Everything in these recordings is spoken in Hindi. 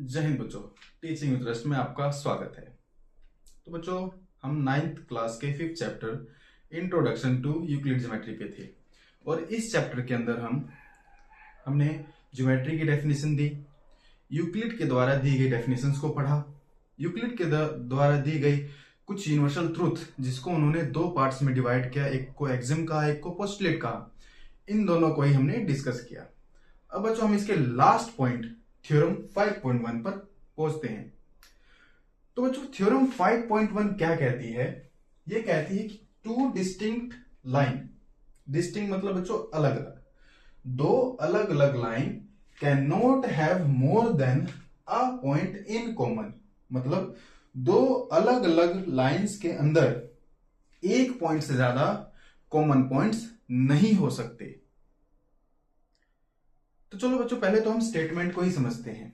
जय हिंद बच्चों। टीचिंग विद रस्ट में आपका स्वागत है। तो बच्चों, हम 9th क्लास के 5th chapter introduction to Euclid geometry पे थे और इस चैप्टर के अंदर हमने ज्योमेट्री की डेफिनेशन दी, यूक्लिड के द्वारा दी गई डेफिनेशंस को पढ़ा, यूक्लिड के द्वारा दी गई कुछ यूनिवर्सल ट्रूथ जिसको उन्होंने दो पार्ट्स में डिवाइड किया, एक को एक्सिम कहा, एक को पोस्टुलेट कहा। इन दोनों को ही हमने डिस्कस किया। अब बच्चों हम इसके लास्ट पॉइंट थ्योरम 5.1 पर पहुंचते हैं। तो बच्चों थ्योरम 5.1 क्या कहती है? ये कहती है कि टू डिस्टिंक्ट लाइन, डिस्टिंक्ट मतलब बच्चों अलग अलग, दो अलग अलग line can not have more than a point in common. मतलब दो अलग अलग लाइंस के अंदर एक पॉइंट से ज्यादा कॉमन पॉइंट्स नहीं हो सकते। तो चलो बच्चों पहले तो हम स्टेटमेंट को ही समझते हैं।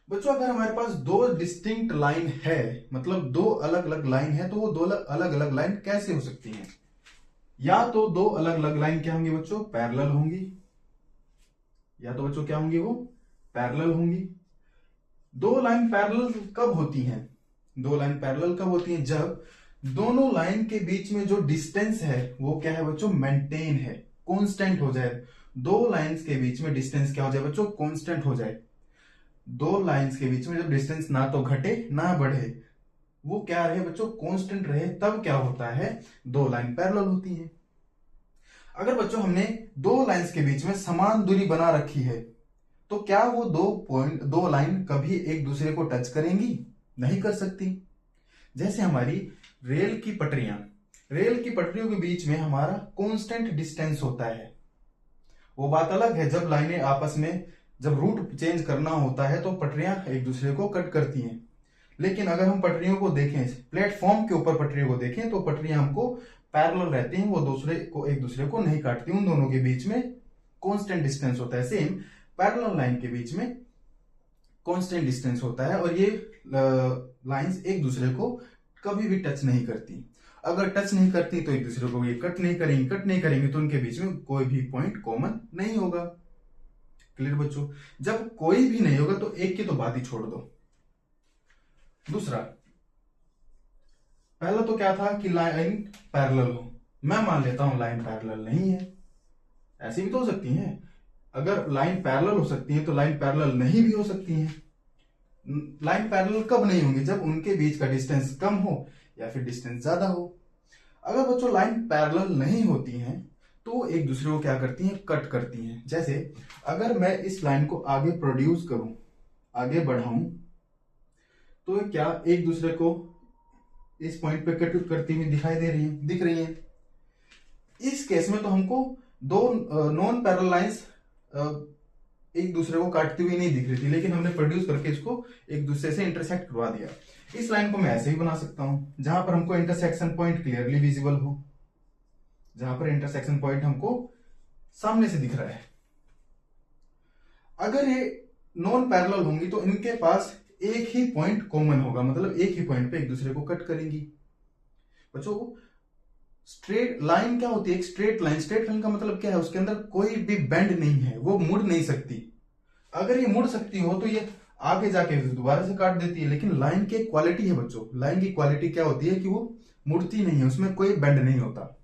बच्चों अगर हमारे पास दो डिस्टिंक्ट लाइन है, मतलब दो अलग अलग लाइन है, तो वो दो अलग अलग लाइन कैसे हो सकती हैं? या तो दो अलग अलग लाइन क्या होंगी बच्चों? पैरेलल होंगी। या तो बच्चों क्या होंगी? वो पैरेलल होंगी। दो लाइन पैरेलल कब होती हैं? दो लाइन पैरेलल कब होती हैं? जब दोनों लाइन के बीच में जो डिस्टेंस है वो क्या है बच्चों? मेंटेन है, कांस्टेंट हो जाए। दो लाइंस के बीच में डिस्टेंस क्या हो जाए बच्चों? कांस्टेंट हो जाए। दो लाइंस के बीच में जब डिस्टेंस ना तो घटे ना बढ़े, वो क्या रहे बच्चों? कांस्टेंट रहे, तब क्या होता है? दो लाइन पैरेलल होती है। अगर बच्चों हमने दो लाइंस के बीच में समान दूरी बना रखी है, तो क्या वो दो लाइन कभी एक दूसरे को टच करेंगी? नहीं कर सकती। जैसे हमारी रेल की पटरियों के बीच में हमारा कांस्टेंट डिस्टेंस होता है। वो बात अलग है जब लाइनें आपस में जब रूट चेंज करना होता है तो पटरियां एक दूसरे को कट करती हैं। लेकिन अगर हम पटरियों को देखें, प्लेटफॉर्म के ऊपर पटरियों को देखें, तो पटरियां हमको पैरेलल रहती हैं, वो एक दूसरे को नहीं काटती। उन दोनों के बीच में कांस्टेंट डिस्टेंस होता है। सेम पैरेलल लाइन के बीच में कांस्टेंट डिस्टेंस होता है और ये लाइंस एक दूसरे को कभी भी टच नहीं करती। अगर टच नहीं करती तो एक दूसरे को ये कट नहीं करेंगे तो उनके बीच में कोई भी पॉइंट कॉमन नहीं होगा। क्लियर बच्चों? जब कोई भी नहीं होगा तो एक की तो बात ही छोड़ दो। दूसरा, पहला तो क्या था कि लाइन पैरेलल हो। मैं मान लेता हूं लाइन पैरेलल नहीं है, ऐसी भी तो हो सकती है। अगर लाइन पैरेलल हो सकती है तो लाइन पैरेलल नहीं भी हो सकती है। लाइन पैरेलल कब नहीं होंगी? जब उनके बीच का डिस्टेंस कम हो या फिर डिस्टेंस ज्यादा हो। अगर बच्चों लाइन पैरेलल नहीं होती हैं तो एक दूसरे को क्या करती हैं? कट करती हैं। जैसे अगर मैं इस लाइन को आगे प्रोड्यूस करूं, आगे बढ़ाऊं, तो क्या एक दूसरे को इस पॉइंट पे कट करती हुई दिख रही है। इस केस में तो हमको दो नॉन पैरेलल लाइंस एक दूसरे को काटती हुई नहीं दिख रही थी, लेकिन हमने प्रोड्यूस करके इसको एक दूसरे से इंटरसेक्ट करवा दिया। इस लाइन को मैं ऐसे ही बना सकता हूं जहां पर हमको इंटरसेक्शन पॉइंट क्लियरली विजिबल हो, जहां पर इंटरसेक्शन पॉइंट हमको सामने से दिख रहा है। अगर ये नॉन पैरेलल होंगी तो इनके पास एक ही पॉइंट कॉमन होगा, मतलब एक ही पॉइंट पे एक दूसरे को कट करेंगी। बच्चों स्ट्रेट लाइन क्या होती है? एक स्ट्रेट लाइन का मतलब क्या है? उसके अंदर कोई भी बेंड नहीं है, वो मुड़ नहीं सकती। अगर ये मुड़ सकती हो तो ये आगे जाके दोबारा से काट देती है। लेकिन लाइन की क्वालिटी है बच्चों, लाइन की क्वालिटी क्या होती है कि वो मुड़ती नहीं है, उसमें कोई बेंड नहीं होता।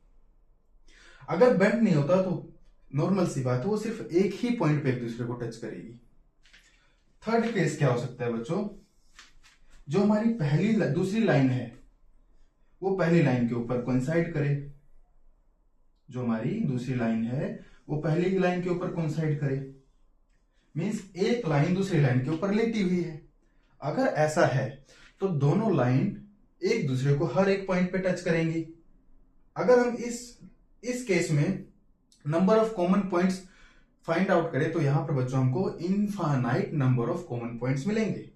अगर बेंड नहीं होता तो नॉर्मल सी बात है, वो सिर्फ एक ही पॉइंट पे एक दूसरे को टच करेगी। थर्ड केस क्या हो सकता है बच्चों? जो हमारी दूसरी लाइन है वो पहली लाइन के ऊपर कोइंसाइड करे। जो हमारी दूसरी लाइन है वो पहली लाइन के ऊपर कोइंसाइड करे, मींस एक लाइन दूसरी लाइन के ऊपर लेटी हुई है। अगर ऐसा है तो दोनों लाइन एक दूसरे को हर एक पॉइंट पे टच करेंगी। अगर हम इस केस में number of common points find out करें तो यहां पर बच्चों हमको infinite number of common points मिलेंगे।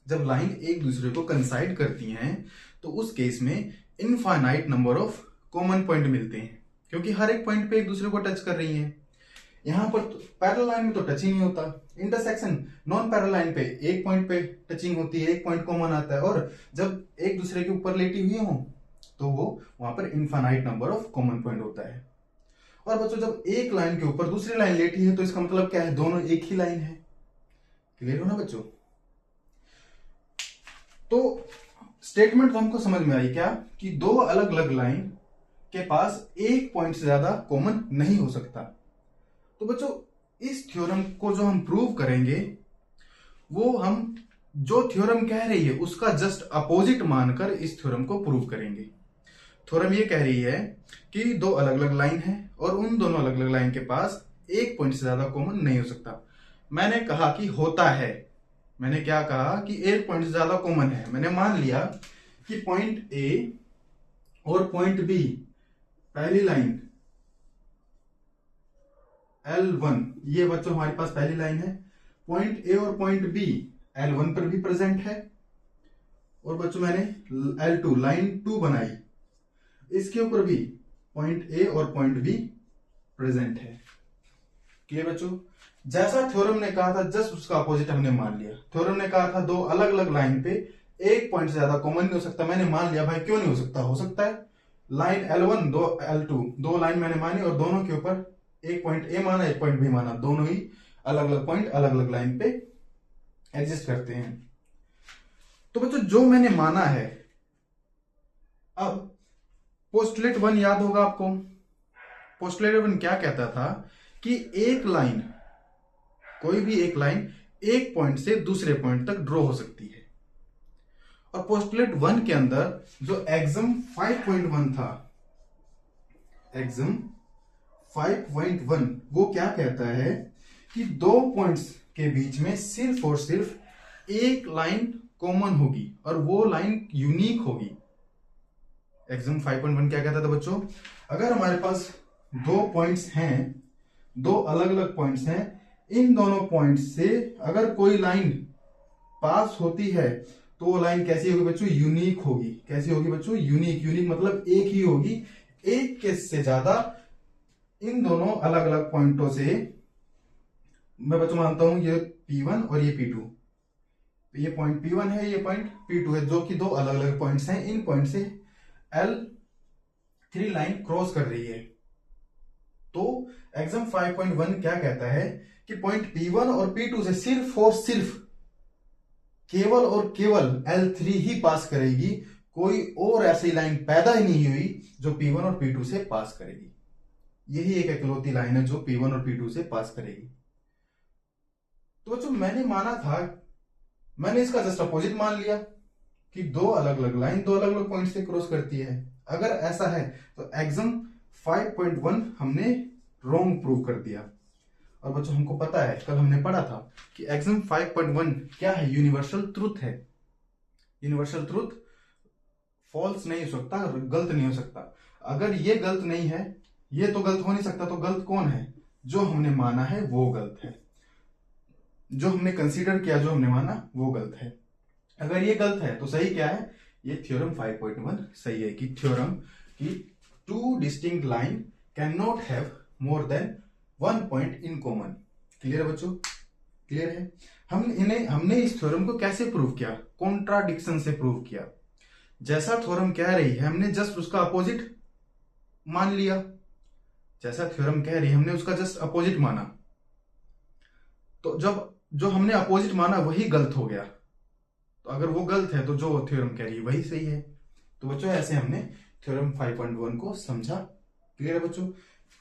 जब लाइन एक दूसरे को कंसाइड करती हैं तो उस केस में infinite number of common point मिलते हैं, क्योंकि हर एक पॉइंट पे एक दूसरे को टच कर रही हैं। यहां पर पैरेलल लाइन में तो टच ही नहीं होता। इंटरसेक्शन नॉन पैरेलल लाइन पे एक पॉइंट पे टचिंग होती है, एक पॉइंट कॉमन आता है, और जब एक दूसरे के ऊपर लेटी हुई हो तो वो वहां पर infinite number of common point होता है। और बच्चों जब एक लाइन के ऊपर दूसरी लाइन लेटी है तो इसका मतलब क्या है? दोनों एक ही लाइन है। क्लियर हो ना बच्चों? तो स्टेटमेंट तो हमको समझ में आई क्या, कि दो अलग अलग लाइन के पास एक पॉइंट से ज्यादा कॉमन नहीं हो सकता। तो बच्चों इस थ्योरम को जो हम प्रूव करेंगे वो हम जो थ्योरम कह रही है उसका जस्ट अपोजिट मानकर इस थ्योरम को प्रूव करेंगे। थ्योरम ये कह रही है कि दो अलग अलग लाइन है और उन दोनों अलग अलग लाइन के पास एक पॉइंट से ज्यादा कॉमन नहीं हो सकता। मैंने कहा कि होता है, मैंने क्या कहा कि एक पॉइंट से ज्यादा कॉमन है। मैंने मान लिया कि पॉइंट ए और पॉइंट बी, पहली लाइन L1, ये बच्चों हमारे पास पहली लाइन है। पॉइंट ए और पॉइंट बी L1 पर भी प्रेजेंट है। और बच्चों मैंने L2 लाइन 2 बनाई, इसके ऊपर भी पॉइंट ए और पॉइंट बी प्रेजेंट है। क्लियर बच्चों? जैसा थ्योरम ने कहा था जस्ट उसका अपोजिट हमने मान लिया। थ्योरम ने कहा था दो अलग अलग लाइन पे एक पॉइंट से ज्यादा कॉमन नहीं हो सकता। मैंने मान लिया भाई क्यों नहीं हो सकता, हो सकता है। लाइन L1 दो L2 दो लाइन मैंने मानी और दोनों के ऊपर एक पॉइंट ए माना एक पॉइंट बी माना, दोनों ही अलग अलग पॉइंट अलग अलग लाइन पे एग्जिस्ट करते हैं। तो बच्चों जो मैंने माना है, अब पोस्टुलेट 1 याद होगा आपको। पोस्टुलेट 1 क्या कहता था कि एक लाइन, कोई भी एक लाइन एक पॉइंट से दूसरे पॉइंट तक ड्रॉ हो सकती है। और पोस्टुलेट 1 के अंदर जो एक्सम 5.1 था, एक्सम 5.1 वो क्या कहता है कि दो पॉइंट्स के बीच में सिर्फ और सिर्फ एक लाइन कॉमन होगी और वो लाइन यूनिक होगी। एक्सम 5.1 क्या कहता था बच्चों, अगर हमारे पास दो पॉइंट्स हैं, दो अलग अलग पॉइंट्स हैं, इन दोनों पॉइंट्स से अगर कोई लाइन पास होती है तो वो लाइन कैसी होगी बच्चों, यूनिक होगी। कैसी होगी बच्चों, यूनिक। यूनिक मतलब एक ही होगी, एक के से ज्यादा इन दोनों अलग अलग पॉइंटों से। मैं बच्चों मानता हूं ये P1 और ये P2, ये पॉइंट P1 है, ये पॉइंट P2 है, जो कि दो अलग अलग पॉइंट्स हैं। इन पॉइंट से L3 लाइन क्रॉस कर रही है। तो एक्सम 5.1 क्या कहता है कि पॉइंट P1 और P2 से सिर्फ और सिर्फ केवल और केवल L3 ही पास करेगी, कोई और ऐसी लाइन पैदा ही नहीं हुई जो P1 और P2 से पास करेगी। यही एक इकलौती लाइन है जो P1 और P2 से पास करेगी। तो बच्चों मैंने माना था, मैंने इसका जस्ट अपोजिट मान लिया कि दो अलग अलग लाइन दो अलग अलग पॉइंट से क्रॉस करती है। अगर ऐसा है तो एक्सम 5.1 हमने रॉन्ग प्रूव कर दिया। और बच्चों हमको पता है, कल हमने पढ़ा था कि एक्सम 5.1 क्या है, यूनिवर्सल ट्रूथ है। यूनिवर्सल ट्रूथ फॉल्स नहीं हो सकता, गलत नहीं हो सकता। अगर ये गलत नहीं है, ये तो गलत हो नहीं सकता, तो गलत कौन है, जो हमने माना है वो गलत है। जो हमने कंसीडर किया, जो हमने माना वो गलत है। अगर ये गलत है तो सही क्या है, ये थ्योरम 5.1 सही है कि थ्योरम कि two distinct line can not have more than one point in common. Clear है बच्चों? क्लियर है। हमने इस थ्योरम को कैसे प्रूव किया, कॉन्ट्राडिक्शन से प्रूव किया। जैसा थ्योरम कह रही है हमने जस्ट उसका अपोजिट मान लिया। जैसा थ्योरम कह रही है हमने उसका जस्ट अपोजिट माना। तो जब जो हमने अपोजिट माना वही गलत हो गया। तो अगर वो गलत है तो जो थ्योरम कह रही है वही सही है। तो बच्चों ऐसे हमने थ्योरम 5.1 को समझा। क्लियर है बच्चों?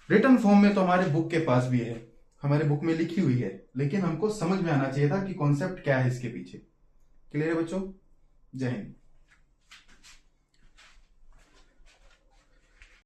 रिटन फॉर्म में तो हमारे बुक के पास भी है, हमारे बुक में लिखी हुई है, लेकिन हमको समझ में आना चाहिए था कि कॉन्सेप्ट क्या है इसके पीछे। क्लियर है बच्चों? जय हिंद।